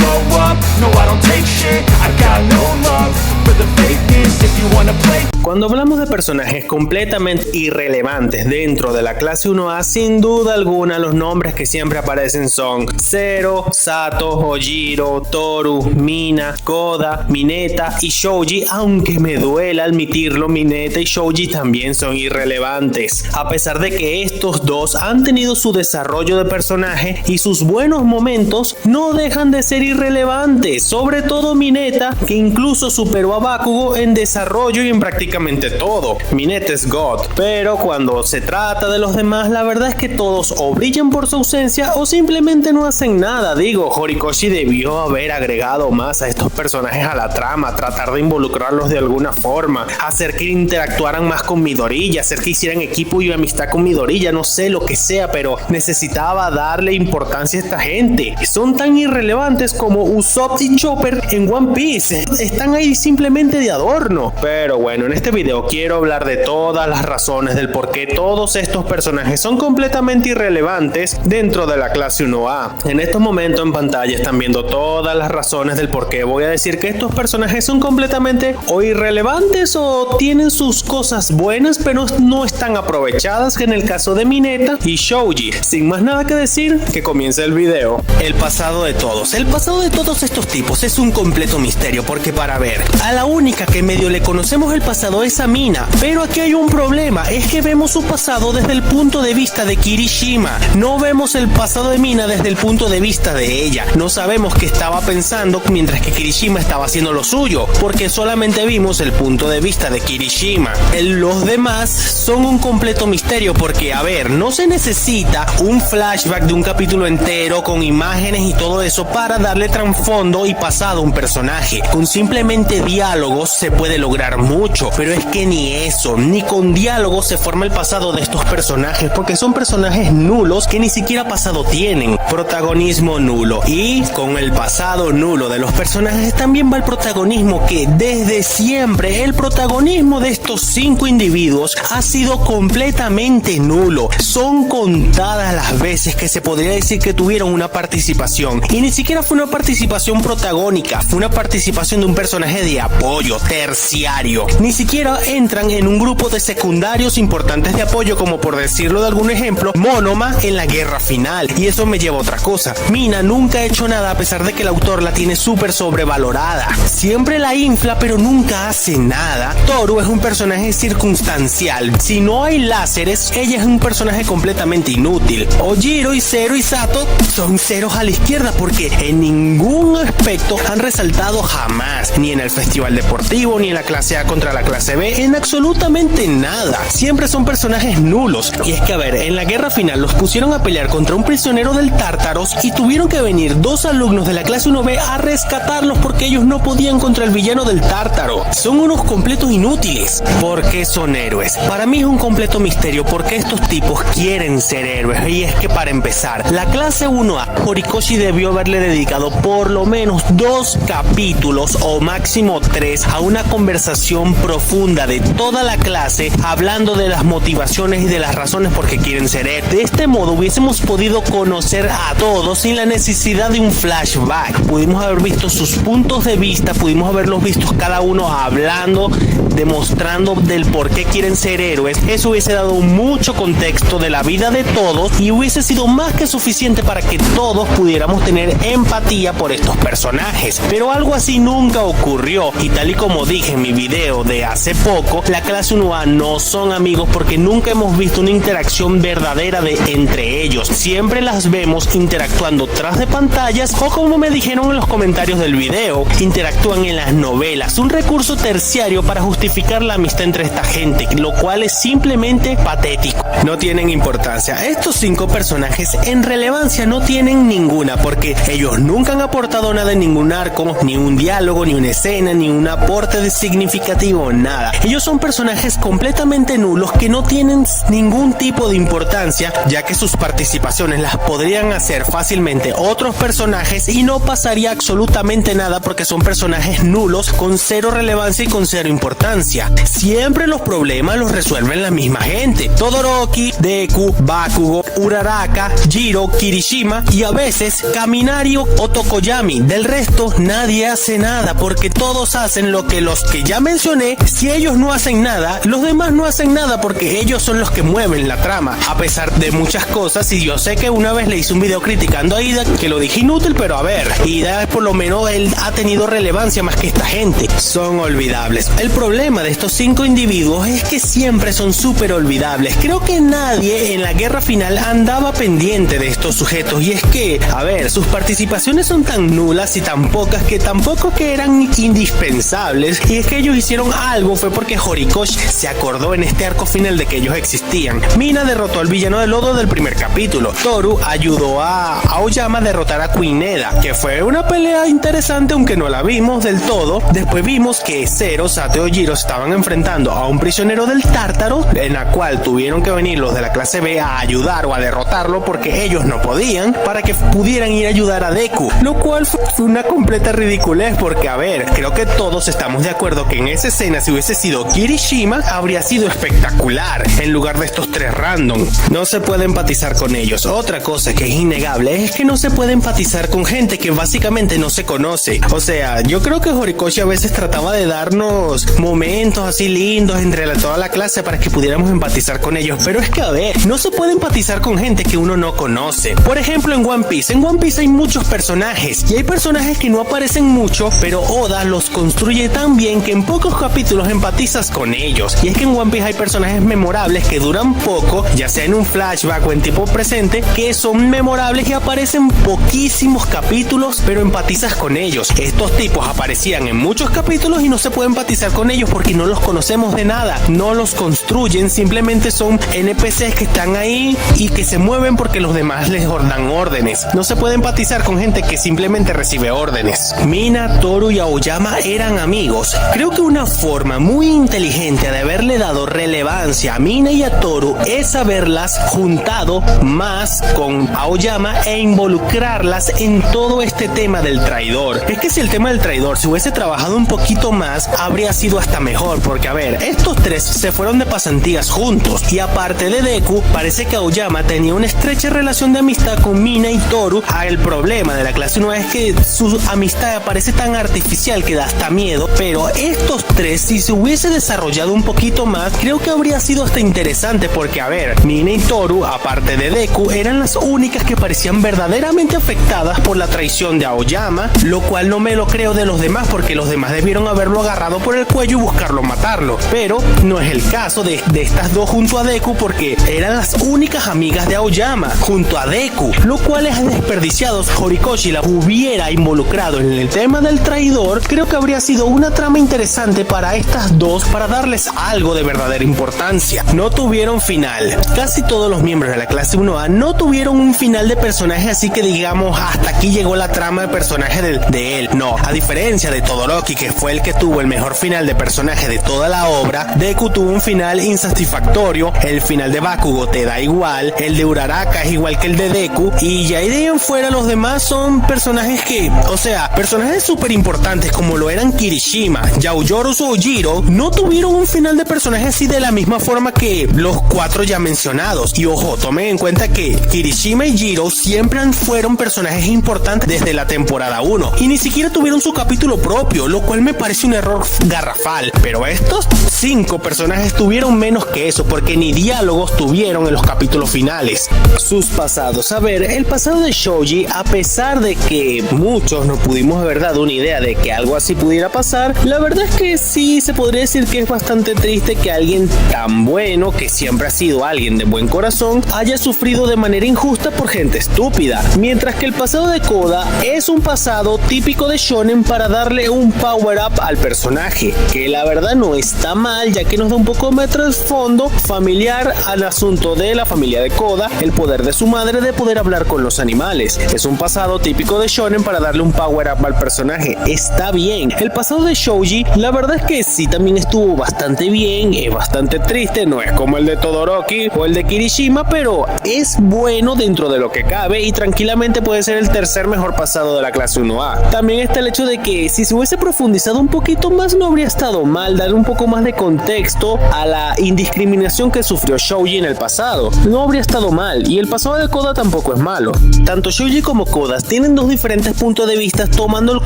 show up. No, I don't take shit, I got no love for the fakeness. If you wanna play. Cuando hablamos de personajes completamente irrelevantes dentro de la clase 1A, sin duda alguna los nombres que siempre aparecen son Zero, Sato, Ojiro, Toru, Mina, Koda, Mineta y Shoji, aunque me duela admitirlo, Mineta y Shoji también son irrelevantes, a pesar de que estos dos han tenido su desarrollo de personaje y sus buenos momentos, no dejan de ser irrelevantes, sobre todo Mineta, que incluso superó a Bakugo en desarrollo y en prácticamente todo. Mineta es God, pero cuando se trata de los demás, la verdad es que todos o brillan por su ausencia o simplemente no hacen nada. Digo, Horikoshi debió haber agregado más a estos personajes a la trama, tratar de involucrarlos de alguna forma, hacer que interactuaran más con Midoriya, hacer que hicieran equipo y amistad con Midoriya, no sé, lo que sea, pero necesitaba darle importancia a esta gente. Son tan irrelevantes como Usopp y Chopper en One Piece, están ahí simplemente de adorno. Pero bueno, en este video quiero hablar de todas las razones del por qué todos estos personajes son completamente irrelevantes dentro de la clase 1A. En estos momentos en pantalla están viendo todas las razones del por qué voy a decir que estos personajes son completamente o irrelevantes o tienen sus cosas buenas pero no están aprovechadas, en el caso de Mineta y Shoji. Sin más nada que decir, que comience el video. El pasado de todos estos tipos es un completo misterio, porque para ver, a la única que medio le conocemos el pasado es a Mina, pero aquí hay un problema, es que vemos su pasado desde el punto de vista de Kirishima, no vemos el pasado de Mina desde el punto de vista de ella, no sabemos qué estaba pensando mientras que Kirishima estaba haciendo lo suyo, porque solamente vimos el punto de vista de Kirishima. Los demás son un completo misterio, porque a ver, no se necesita un flashback de un capítulo entero con imágenes y todo eso para darle trasfondo y pasado a un personaje, con simplemente diálogos se puede lograr mucho, pero es que ni eso, ni con diálogos se forma el pasado de estos personajes, porque son personajes nulos que ni siquiera pasado tienen, protagonismo nulo, y con el pasado nulo de los personajes también va el protagonismo, que desde siempre el protagonismo de estos 5 individuos ha sido completamente nulo. Son contadas las veces que se podría decir que tuvieron una participación, y ni siquiera fue una participación protagónica, fue una participación de un personaje de apoyo, terciario. Ni siquiera entran en un grupo de secundarios importantes de apoyo, como por decirlo de algún ejemplo, Monoma en la guerra final. Y eso me lleva a otra cosa. Mina nunca ha hecho nada, a pesar de que el autor la tiene súper sobrevalorada. Siempre la infla, pero nunca hace nada. Toru es un personaje circunstancial. Si no hay láseres, ella es un personaje completamente inútil. Ojiro y Zero y Sato son ceros a la izquierda, porque en ningún aspecto han resaltado jamás, ni en el festival deportivo, ni en la clase A contra la clase B, en absolutamente nada. Siempre son personajes nulos. Y es que a ver, en la guerra final los pusieron a pelear contra un prisionero del Tártaros y tuvieron que venir 2 alumnos de la clase 1B a rescatarlos porque ellos no podían contra el villano del Tártaro. Son unos completos inútiles. ¿Por qué son héroes? Para mí es un completo misterio porque estos tipos quieren ser héroes. Y es que para empezar, la clase 1A, Horikoshi debió haberle dedicado por lo menos 2 capítulos o máximo 3 a una conversación profunda de toda la clase, hablando de las motivaciones y de las razones por qué quieren ser héroes. De este modo hubiésemos podido conocer a todos sin la necesidad de un flashback. Pudimos haber visto sus puntos de vista, pudimos haberlos visto cada uno hablando, demostrando del por qué quieren ser héroes. Eso hubiese dado mucho contexto de la vida de todos y hubiese sido más que suficiente para que todos pudiéramos tener empatía por estos personajes. Pero algo así nunca ocurrió, y tal y como dije en mi video de hace poco, la clase 1A no son amigos porque nunca hemos visto una interacción verdadera entre ellos. Siempre las vemos interactuando tras de pantallas, o como me dijeron en los comentarios del video, interactúan en las novelas, un recurso terciario para justificar la amistad entre esta gente, lo cual es simplemente patético. No tienen importancia. Estos 5 personajes en relevancia no tienen ninguna, porque ellos nunca han aportado nada en ningún arco, ni un diálogo, ni una escena, ni un aporte significativo, nada. Ellos son personajes completamente nulos que no tienen ningún tipo de importancia, ya que sus participaciones las podrían hacer fácilmente otros personajes y no pasaría absolutamente nada porque son personajes nulos con cero relevancia y con cero importancia. Siempre los problemas los resuelven la misma gente: Todoroki, Deku, Bakugo, Uraraka, Jiro, Kirishima y a veces Kaminario o Tokoyami. Del resto nadie hace nada porque todos hacen lo que los que ya mencioné. Si ellos no hacen nada, los demás no hacen nada porque ellos son los que mueven la trama, a pesar de muchas cosas. Y yo sé que una vez le hice un video criticando a Ida, que lo dije inútil, pero a ver, Ida por lo menos él ha tenido relevancia más que esta gente. Son olvidables. El problema de estos 5 individuos es que siempre son súper olvidables. Creo que nadie en la guerra final andaba pendiente de estos sujetos, y es que, a ver, sus participaciones son tan nulas y tan pocas que tampoco que eran indispensables. Y es que ellos hicieron algo fue porque Horikoshi se acordó en este arco final de que ellos existían. Mina derrotó al villano de lodo del primer capítulo. Toru ayudó a Aoyama a derrotar a Kuineda, que fue una pelea interesante aunque no la vimos del todo. Después vimos que Zero, Sato y Jiro estaban enfrentando a un prisionero del Tártaro, en la cual tuvieron que venir los de la clase B a ayudar o a derrotarlo porque ellos no podían, para que pudieran ir a ayudar a Deku, lo cual fue una completa ridiculez porque, a ver, creo que todos estamos de acuerdo que en esa escena, si hubiese sido Kirishima, habría sido espectacular en lugar de estos 3 random. No se puede empatizar con ellos. Otra cosa que es innegable es que no se puede empatizar con gente que básicamente no se conoce. O sea, yo creo que Horikoshi a veces trataba de darnos momentos así lindos entre toda la clase para que pudiéramos empatizar con ellos, pero es que, a ver, no se puede empatizar con gente que uno no conoce. Por ejemplo, en One Piece hay muchos personajes y hay personajes que no aparecen mucho, pero Oda los construye tan bien que en pocos capítulos empatizas con ellos. Y es que en One Piece hay personajes memorables que duran poco, ya sea en un flashback o en tiempo presente, que son memorables y aparecen poquísimos capítulos, pero empatizas con ellos. Estos tipos aparecían en muchos capítulos y no se puede empatizar con ellos porque no los conocemos de nada, no los construyen, simplemente son NPCs que están ahí y que se mueven porque los demás les dan órdenes. No se puede empatizar con gente que simplemente recibe órdenes. Mina, Toru y Aoyama eran amigos. Creo que una forma muy inteligente de haberle dado relevancia a Mina y a Toru es haberlas juntado más con Aoyama e involucrarlas en todo este tema del traidor. Es que si el tema del traidor se hubiese trabajado un poquito más, habría sido hasta mejor, porque, a ver, estos 3 se fueron de pasantías juntos y aparte de Deku, parece que Aoyama tenía una estrecha relación de amistad con Mina y Toru. El problema de la clase 1 es que su amistad parece tan artificial que da hasta miedo, pero estos 3, si se hubiese desarrollado un poquito más, creo que habría sido hasta interesante porque, a ver, Mina y Toru, aparte de Deku, eran las únicas que parecían verdaderamente afectadas por la traición de Aoyama, lo cual no me lo creo de los demás porque los demás debieron haberlo agarrado por el cuello y buscarlo matarlo, pero no es el caso de estas dos junto a Deku porque eran las únicas amigas de Aoyama junto a Deku, lo cual es desperdiciado. Horikoshi la hubiera involucrado en el tema del traidor, creo que habría sido una trama interesante para estas dos, para darles algo de verdadera importancia. No tuvieron final. Casi todos los miembros de la clase 1A no tuvieron un final de personaje, así que digamos hasta aquí llegó la trama de personaje de él. No, a diferencia de Todoroki, que fue el que tuvo el mejor final de personaje de toda la obra, Deku tuvo un final insatisfactorio. El final de Bakugo te da igual, el de Uraraka es igual que el de Deku, y ya de ahí en fuera los demás son personajes que, o sea, personajes súper importantes como lo eran Kirishima, Yaoyoro o Jiro, no tuvieron un final de personaje así de la misma forma que los 4 ya mencionados. Y ojo, tomen en cuenta que Kirishima y Jiro siempre fueron personajes importantes desde la temporada 1 y ni siquiera tuvieron su capítulo propio, lo cual me parece un error garrafal. Pero estos 5 personajes tuvieron menos que eso porque ni diálogos tuvieron en los capítulos finales. Sus pasados, a ver, el pasado de Shoji, a pesar de que muchos no pudimos haber dado una idea de que algo así pudiera pasar, la verdad es que sí se podría decir que es bastante triste que alguien tan bueno, que siempre ha sido alguien de buen corazón, haya sufrido de manera injusta por gente estúpida. Mientras que el pasado de Koda es un pasado típico de shonen para darle un power up al personaje, que la verdad no está mal, ya que nos da un poco de trasfondo familiar al asunto de la familia de Koda, el poder de su madre de poder hablar con los animales. Es un pasado típico de shonen para darle un power up al personaje. Está bien. El pasado de Shoji, la verdad es que sí también estuvo bastante bien, es bastante triste, no es como el de Todoroki o el de Kirishima, pero es bueno dentro de lo que cabe y tranquilamente puede ser el tercer mejor pasado de la clase 1A. También está el hecho de que si se hubiese profundizado un poquito más no habría estado mal dar un poco más de contexto a la indiscriminación que sufrió Shoji en el pasado. No habría estado mal, y el pasado de Koda tampoco es malo. Tanto Shoji como Koda tienen dos diferentes puntos de vista tomando en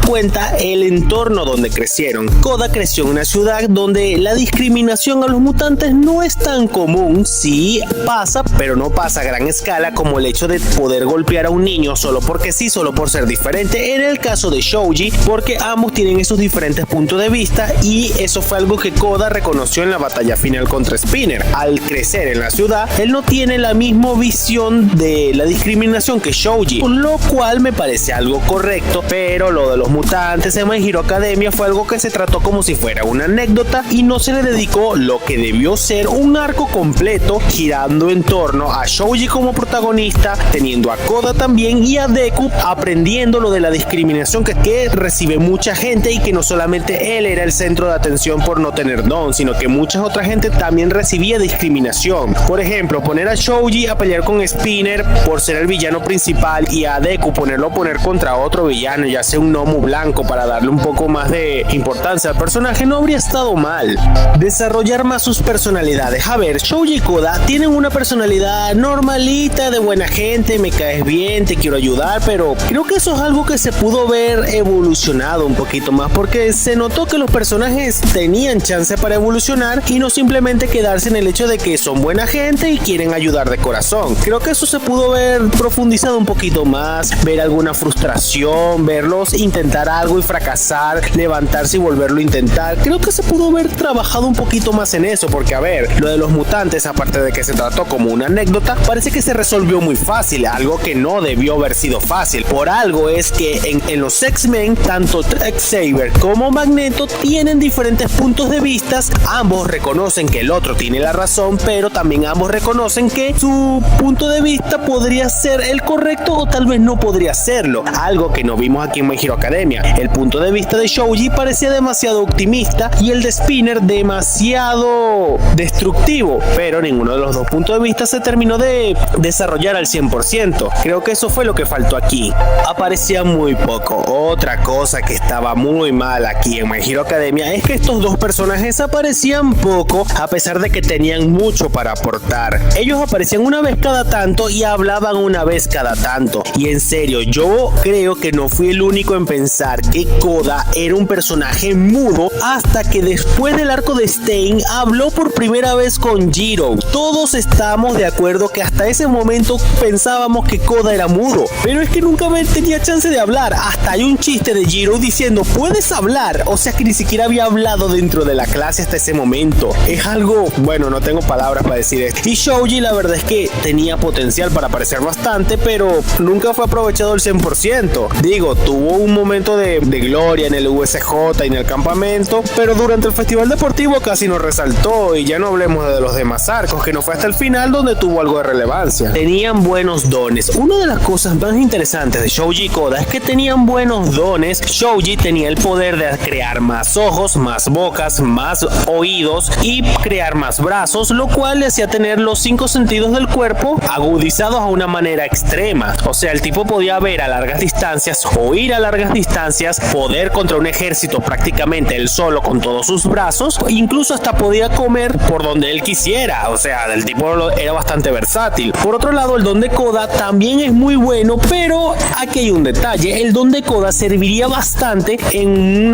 cuenta el entorno donde crecieron. Koda creció en una ciudad donde la discriminación a los mutantes no es tan común, sí pasa, pero no pasa a gran escala como el hecho de poder golpear a un niño solo porque sí, solo por ser diferente. En el caso de Shoji, porque ambos tienen esos diferentes puntos de vista, y eso fue algo que Koda reconoció en la batalla final contra Spinner. Al crecer en la ciudad, él no tiene la misma visión de la discriminación que Shoji, lo cual me parece algo correcto, pero lo de los mutantes en My Hero Academia fue algo que se trató como si fuera una anécdota y no se le dedicó lo que debió ser un arco completo girando en torno a Shoji como protagonista, teniendo a Koda también y a Deku aprendiendo lo de la discriminación que recibe mucha gente, y que no solamente él era el centro de atención por no tener don, sino que mucha otra gente también recibía discriminación. Por ejemplo, poner a Shoji a pelear con Spinner por ser el villano principal y a Deku poner contra otro villano, ya sea un Nomu blanco, para darle un poco más de importancia al personaje, no habría estado mal. Desarrollar más sus personalidades. A ver, Shoji y Koda tienen una personalidad normalita, de buena gente, me caes bien, te quiero ayudar, pero creo que eso es algo que se pudo ver evolucionado un poquito más, porque se notó que los personajes tenían chance para evolucionar y no simplemente quedarse en el hecho de que son buena gente y quieren ayudar de corazón. Creo que eso se pudo ver profundizado un poquito más, ver alguna frustración, verlos intentar algo y fracasar, levantarse y volverlo a intentar. Creo que se pudo haber trabajado un poquito más en eso, porque a ver, lo de los mutantes, aparte de que se trató como una anécdota, parece que se resolvió muy fácil, algo que no debió haber sido fácil. Por algo es que en los X-Men, tanto Xavier como Magneto tienen diferentes puntos de vista, ambos reconocen que el otro tiene la razón, pero también ambos reconocen que su punto de vista podría ser el correcto o tal vez no podría serlo, algo que no vimos aquí en My Hero Academia. El punto de vista de Shoji parecía demasiado optimista y el de Spinner demasiado destructivo, pero ninguno de los dos puntos de vista se terminó de desarrollar al 100%. Creo que eso fue lo que faltó aquí. Aparecía muy poco. Otra cosa que estaba muy mal aquí en My Hero Academia es que estos dos personajes aparecían poco, a pesar de que tenían mucho para aportar. Ellos aparecían una vez cada tanto y hablaban una vez cada tanto. Y en serio, yo creo que no fui el único en pensar que Koda era un personaje mudo hasta que después del arco de Stein habló por primera vez con Jiro. Todos estamos de acuerdo que hasta ese momento pensábamos que Koda era mudo, pero es que nunca tenía chance de hablar. Hasta hay un chiste de Jiro diciendo ¿puedes hablar? O sea que ni siquiera había hablado dentro de la clase hasta ese momento. Es algo, bueno, no tengo palabras para decir esto. Y Shoji la verdad es que tenía potencial para aparecer bastante, pero nunca fue aprovechado al 100%. Digo, tuvo un momento de gloria en el USJ y en el campamento, pero durante el festival deportivo casi no resaltó, y ya no hablemos de los demás arcos, que no fue hasta el final donde tuvo algo de relevancia. Tenían buenos dones. Una de las cosas más interesantes de Shoji y Koda es que tenían buenos dones. Shoji tenía el poder de crear más ojos, más bocas, más oídos y crear más brazos, lo cual le hacía tener los 5 sentidos del cuerpo agudizados a una manera extrema. O sea, el tipo podía ver a largas distancias, oír a largas distancias, poder contra un ejército prácticamente él solo con todos sus brazos, incluso hasta podía comer por donde él quisiera. O sea, el tipo era bastante versátil. Por otro lado, el don de Koda también es muy bueno, pero aquí hay un detalle. El don de Koda serviría bastante en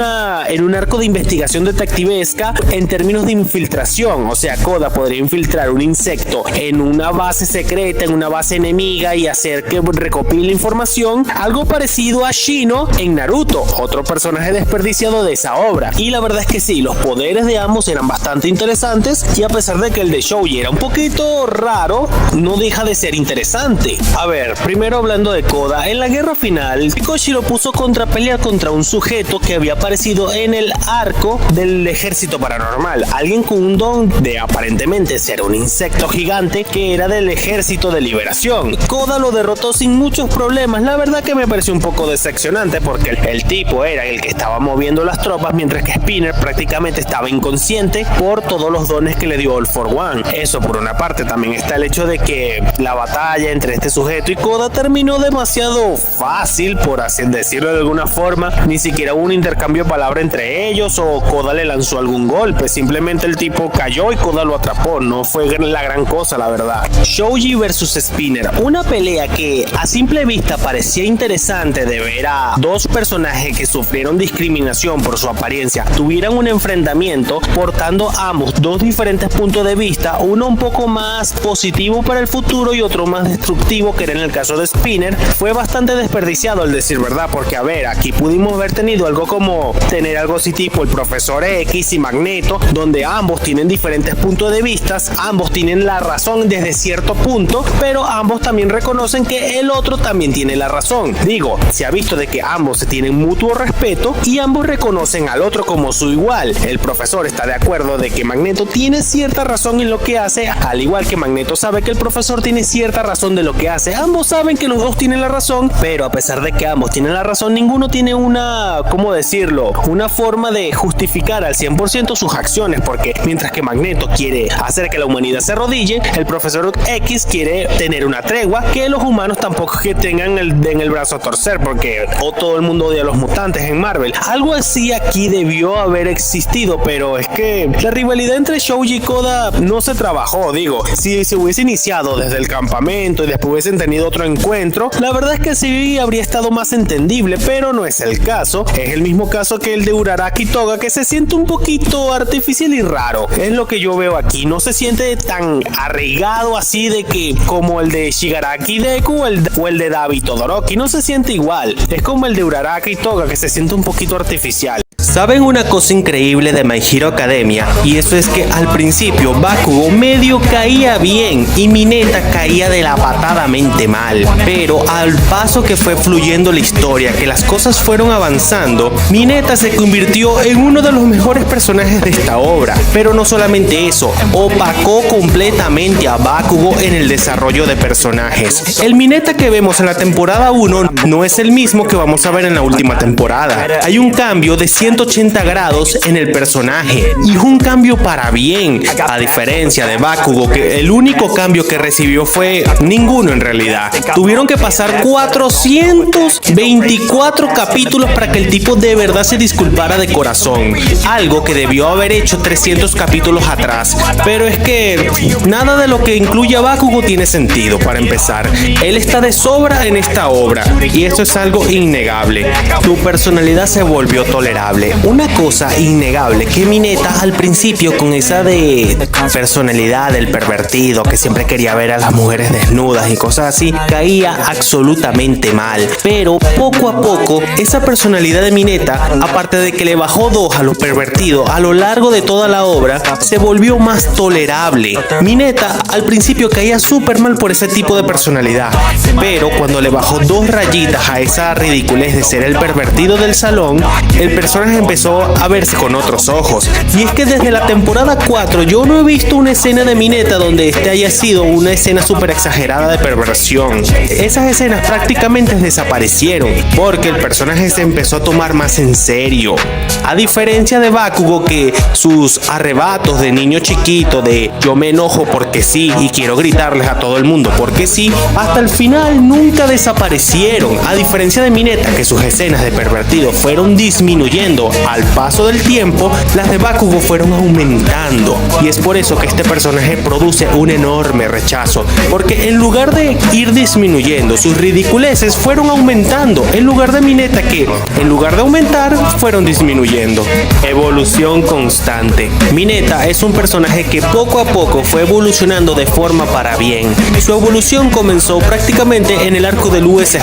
un arco de investigación detectivesca en términos de infiltración. O sea, Koda podría infiltrar un insecto en una base secreta, en una base enemiga, y hacer que recopile información, algo parecido a Shino en Naruto, otro personaje desperdiciado de esa obra. Y la verdad es que sí, los poderes de ambos eran bastante interesantes, y a pesar de que el de Shoji era un poquito raro, no deja de ser interesante. A ver, primero hablando de Koda, en la guerra final, Kikoshi lo puso contra pelear contra un sujeto que había aparecido en el arco del ejército paranormal, alguien con un don de aparentemente ser un insecto gigante que era del ejército de liberación. Koda lo derrotó sin muchos problemas. La verdad que me pareció un poco decepcionante, porque el tipo era el que estaba estaba moviendo las tropas, mientras que Spinner prácticamente estaba inconsciente por todos los dones que le dio All for One. Eso por una parte. También está el hecho de que la batalla entre este sujeto y Koda terminó demasiado fácil, por así decirlo de alguna forma. Ni siquiera hubo un intercambio de palabras entre ellos o Koda le lanzó algún golpe. Simplemente el tipo cayó y Koda lo atrapó. No fue la gran cosa, la verdad. Shoji versus Spinner, una pelea que a simple vista parecía interesante de ver a dos personajes que sufrieron discriminación por su apariencia tuvieran un enfrentamiento portando ambos dos diferentes puntos de vista, uno un poco más positivo para el futuro y otro más destructivo, que era en el caso de Spinner. Fue bastante desperdiciado al decir verdad, porque a ver, aquí pudimos haber tenido algo como tener algo así tipo el Profesor X y Magneto, donde ambos tienen diferentes puntos de vista, ambos tienen la razón desde cierto punto, pero ambos también reconocen que el otro también tiene la razón. Digo, se ha visto de que ambos se tienen mutuo respeto y ambos reconocen al otro como su igual. El profesor está de acuerdo de que Magneto tiene cierta razón en lo que hace, al igual que Magneto sabe que el profesor tiene cierta razón de lo que hace. Ambos saben que los dos tienen la razón, pero a pesar de que ambos tienen la razón, ninguno tiene una, ¿cómo decirlo?, una forma de justificar al 100% sus acciones, porque mientras que Magneto quiere hacer que la humanidad se arrodille, el profesor X quiere tener una tregua, que los humanos tampoco que tengan en el brazo a torcer, porque todo el mundo odia a los mutantes en Marvel. Algo así aquí debió haber existido, pero es que la rivalidad entre Shoji y Koda no se trabajó. Digo, si se hubiese iniciado desde el campamento y después hubiesen tenido otro encuentro, la verdad es que sí habría estado más entendible, pero no es el caso. Es el mismo caso que el de Uraraki y Toga, que se siente un poquito artificial y raro. Es lo que yo veo aquí. No se siente tan arraigado así de que como el de Shigaraki Deku o el de Dabi Todoroki. No se siente igual. Es como el de Uraraki y Toga, que se siente un poquito artificial. ¿Saben una cosa increíble de My Hero Academia? Y eso es que al principio Bakugo medio caía bien y Mineta caía de la patadamente mal, pero al paso que fue fluyendo la historia, que las cosas fueron avanzando, Mineta se convirtió en uno de los mejores personajes de esta obra. Pero no solamente eso, opacó completamente a Bakugo en el desarrollo de personajes. El Mineta que vemos en la temporada 1 no es el mismo que vamos a ver en la última temporada. Hay un cambio de 180 grados en el personaje, y es un cambio para bien, a diferencia de Bakugo, que el único cambio que recibió fue ninguno en realidad. Tuvieron que pasar 424 capítulos para que el tipo de verdad se disculpara de corazón, algo que debió haber hecho 300 capítulos atrás. Pero es que nada de lo que incluye a Bakugo tiene sentido. Para empezar, él está de sobra en esta obra, y eso es algo innegable. Su personalidad se volvió tolerable. Una cosa innegable que Mineta al principio, con esa de personalidad del pervertido que siempre quería ver a las mujeres desnudas y cosas así, caía absolutamente mal. Pero poco a poco esa personalidad de Mineta, aparte de que le bajó 2 a lo pervertido a lo largo de toda la obra, se volvió más tolerable. Mineta al principio caía súper mal por ese tipo de personalidad, pero cuando le bajó 2 rayitas a esa ridiculez de ser el pervertido del salón, el personaje empezó a verse con otros ojos. Y es que desde la temporada 4 yo no he visto una escena de Mineta donde este haya sido una escena súper exagerada de perversión. Esas escenas prácticamente desaparecieron porque el personaje se empezó a tomar más en serio. A diferencia de Bakugo, que sus arrebatos de niño chiquito, de yo me enojo porque sí y quiero gritarles a todo el mundo porque sí, hasta el final nunca desaparecieron. A diferencia de Mineta, que sus escenas de pervertido fueron disminuyendo al paso del tiempo, las de Bakugo fueron aumentando. Y es por eso que este personaje produce un enorme rechazo, porque en lugar de ir disminuyendo, sus ridiculeces fueron aumentando, en lugar de Mineta, que en lugar de aumentar fueron disminuyendo. Evolución constante. Mineta es un personaje que poco a poco fue evolucionando de forma para bien. Su evolución comenzó prácticamente en el arco del USJ,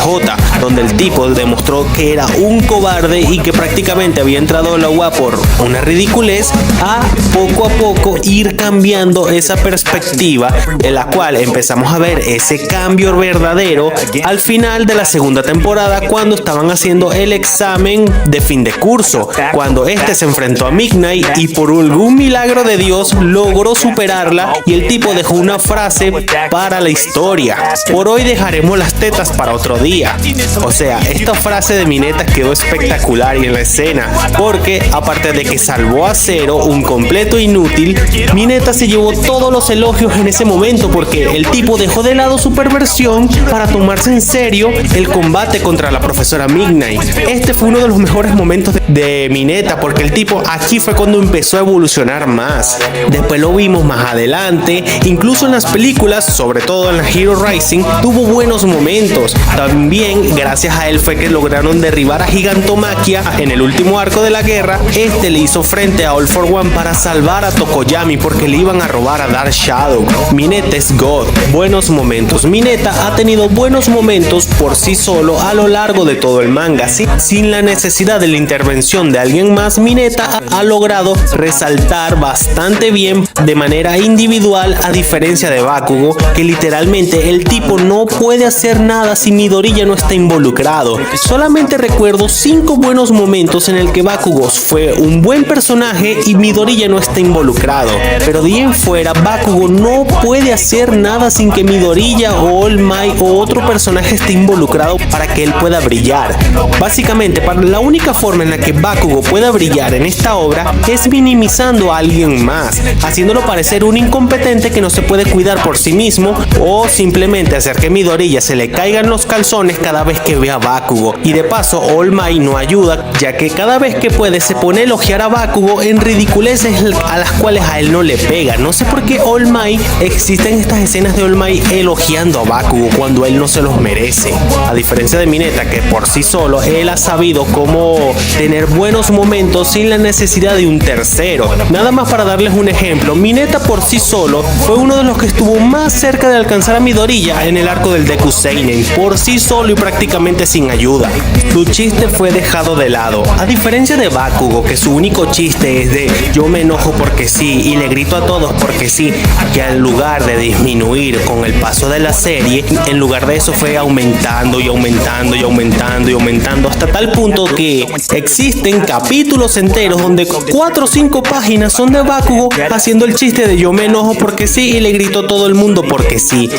donde el tipo demostró que era un cobarde y que prácticamente había entrado al agua por una ridiculez, a poco ir cambiando esa perspectiva, en la cual empezamos a ver ese cambio verdadero al final de la segunda temporada, cuando estaban haciendo el examen de fin de curso, cuando este se enfrentó a Midnight y por algún milagro de Dios logró superarla, y el tipo dejó una frase para la historia: por hoy dejaremos las tetas para otro día. O sea, esta frase de Mineta quedó espectacular, y en la escena porque aparte de que salvó a Zero, un completo inútil, Mineta se llevó todos los elogios en ese momento porque el tipo dejó de lado su perversión para tomarse en serio el combate contra la profesora Midnight. Este fue uno de los mejores momentos de Mineta porque el tipo aquí fue cuando empezó a evolucionar más. Después lo vimos más adelante, incluso en las películas, sobre todo en la Hero Rising, tuvo buenos momentos. También gracias a él fue que lograron derribar a Gigantomachia en el último arco de la guerra. Este le hizo frente a All for One para salvar a Tokoyami porque le iban a robar a Dark Shadow. Mineta es God. Buenos momentos. Mineta ha tenido buenos momentos por sí solo a lo largo de todo el manga. Sin la necesidad de la intervención de alguien más, Mineta ha logrado resaltar bastante bien de manera individual, a diferencia de Bakugo, que literalmente el tipo no puede hacer nada si Midoriya no está involucrado. Solamente recuerdo 5 buenos momentos en el que Bakugo fue un buen personaje y Midoriya no está involucrado, pero de ahí en fuera Bakugo no puede hacer nada sin que Midoriya o All Might o otro personaje esté involucrado para que él pueda brillar. Básicamente, la única forma en la que Bakugo pueda brillar en esta obra es minimizando a alguien más, haciéndolo parecer un incompetente que no se puede cuidar por sí mismo, o simplemente hacer que Midoriya se le caigan los calzones cada vez que ve a Bakugo. Y de paso, All Might no ayuda, ya que cada vez que puede se pone a elogiar a Bakugo en ridiculeces a las cuales a él no le pega. No sé por qué All Might existen estas escenas de All Might elogiando a Bakugo cuando él no se los merece. A diferencia de Mineta, que por sí solo él ha sabido cómo tener buenos momentos sin la necesidad de un tercero. Nada más para darles un ejemplo, Mineta por sí solo fue uno de los que estuvo más cerca de alcanzar a Midoriya en el arco del Deku Seinen, por sí solo y prácticamente sin ayuda. Su chiste fue dejado de lado, a diferencia de Bakugo, que su único chiste es de yo me enojo porque sí y le grito a todos porque sí, que en lugar de disminuir con el paso de la serie, en lugar de eso fue aumentando y aumentando y aumentando y aumentando hasta tal punto que existen capítulos enteros donde 4 o 5 páginas son de Bakugo haciendo el chiste de yo me enojo porque sí y le grito a todo el mundo porque sí.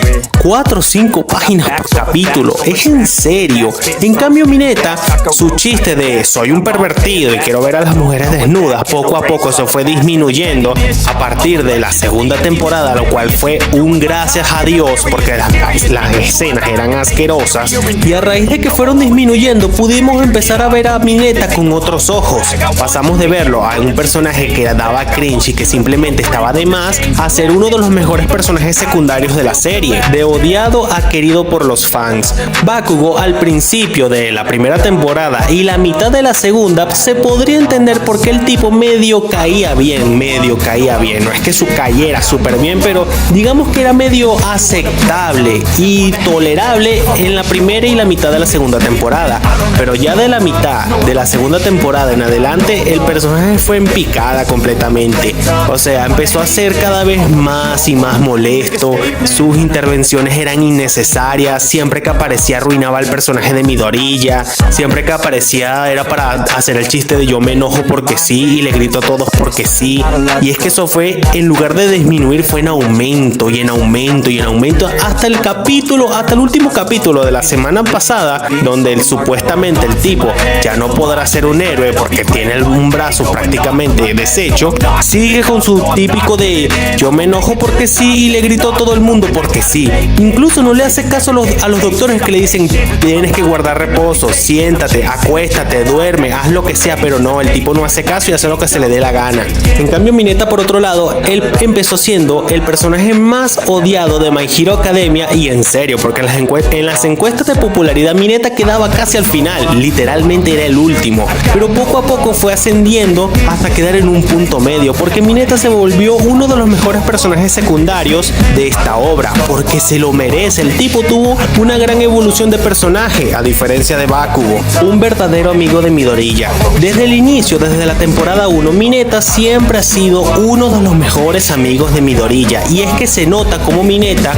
4 o 5 páginas por capítulo, es en serio. En cambio Mineta, su chiste de soy un pervertido y quiero ver a las mujeres desnudas, poco a poco se fue disminuyendo a partir de la segunda temporada, lo cual fue un gracias a Dios porque las escenas eran asquerosas, y a raíz de que fueron disminuyendo pudimos empezar a ver a Mineta con otros ojos. Pasamos de verlo a un personaje que daba cringe y que simplemente estaba de más a ser uno de los mejores personajes secundarios de la serie, de odiado a querido por los fans. Bakugo al principio de la primera temporada y la mitad de la segunda se podría entender por qué el tipo medio caía bien. No es que su cayera súper bien, pero digamos que era medio aceptable y tolerable en la primera y la mitad de la segunda temporada, pero ya de la mitad de la segunda temporada en adelante el personaje fue en picada completamente. O sea, empezó a ser cada vez más y más molesto, sus intervenciones eran innecesarias, siempre que aparecía arruinaba el personaje de Midoriya, siempre que aparecía era para hacer el chiste de yo me enojo porque sí y le grito a todos porque sí, y es que eso fue, en lugar de disminuir, fue en aumento y en aumento y en aumento hasta el último capítulo de la semana pasada, donde supuestamente el tipo ya no podrá ser un héroe porque tiene un brazo prácticamente deshecho. Sigue con su típico de yo me enojo porque sí y le grito a todo el mundo porque sí. Incluso no le hace caso a los doctores que le dicen tienes que guardar reposo, siéntate, acuéstate, duerme, haz lo que sea, pero no, el tipo no hace caso y hace lo que se le dé la gana. En cambio Mineta, por otro lado, él empezó siendo el personaje más odiado de My Hero Academia, y en serio, porque en las encuestas de popularidad Mineta quedaba casi al final, literalmente era el último, pero poco a poco fue ascendiendo hasta quedar en un punto medio, porque Mineta se volvió uno de los mejores personajes secundarios de esta obra, porque se lo merece. El tipo tuvo una gran evolución de personaje, a diferencia de Bakugo, un verdadero amigo de Midoriya. Desde el inicio, desde la temporada 1, Mineta siempre ha sido uno de los mejores amigos de Midoriya, y es que se nota como Mineta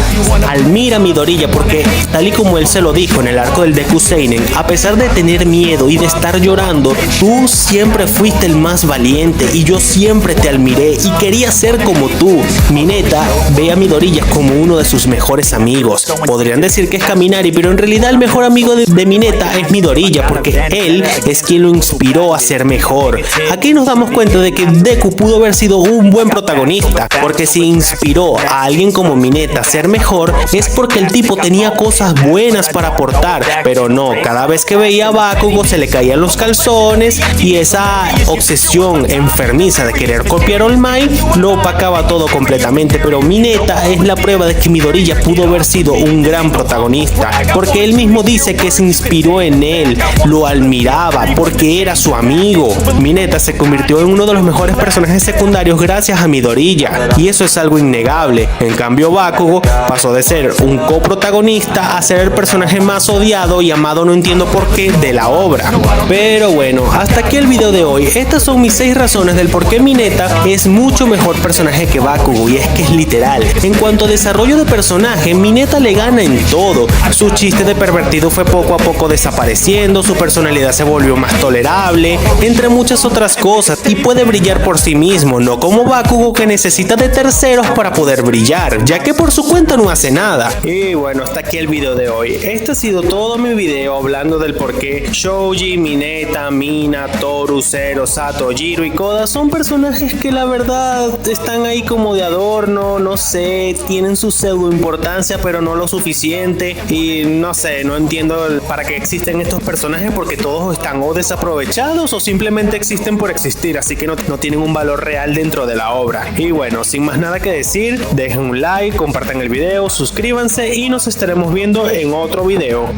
admira a Midoriya porque, tal y como él se lo dijo en el arco del Deku Seinen, a pesar de tener miedo y de estar llorando, tú siempre fuiste el más valiente y yo siempre te admiré y quería ser como tú. Mineta ve a Midoriya como uno de sus mejores amigos. Podrían decir que es Kaminari, pero en realidad el mejor amigo de Mineta es Midoriya, porque él es quien lo inspiró inspiró a ser mejor. Aquí nos damos cuenta de que Deku pudo haber sido un buen protagonista, porque si inspiró a alguien como Mineta a ser mejor, es porque el tipo tenía cosas buenas para aportar, pero no, cada vez que veía a Bakugo se le caían los calzones y esa obsesión enfermiza de querer copiar All Might lo opacaba todo completamente. Pero Mineta es la prueba de que Midoriya pudo haber sido un gran protagonista, porque él mismo dice que se inspiró en él, lo admiraba porque era su amigo. Mineta se convirtió en uno de los mejores personajes secundarios gracias a Midoriya, y eso es algo innegable. En cambio, Bakugo pasó de ser un coprotagonista a ser el personaje más odiado y amado, no entiendo por qué, de la obra. Pero bueno, hasta aquí el video de hoy. Estas son mis 6 razones del por qué Mineta es mucho mejor personaje que Bakugo, y es que es literal. En cuanto a desarrollo de personaje, Mineta le gana en todo. Su chiste de pervertido fue poco a poco desapareciendo, su personalidad se volvió más tolerable, entre muchas otras cosas, y puede brillar por sí mismo, no como Bakugo, que necesita de terceros para poder brillar, ya que por su cuenta no hace nada. Y bueno, hasta aquí el video de hoy. Este ha sido todo mi video hablando del por qué Shoji, Mineta, Mina, Toru, Zero, Sato, Jiro y Koda son personajes que la verdad están ahí como de adorno, no sé, tienen su pseudo importancia pero no lo suficiente, y no sé, no entiendo para qué existen estos personajes, porque todos están o desaprovechados o simplemente existen por existir, así que no tienen un valor real dentro de la obra. Y bueno, sin más nada que decir, dejen un like, compartan el video, suscríbanse y nos estaremos viendo en otro video.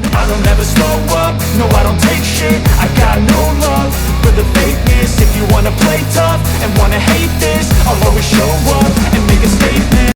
If you wanna play tough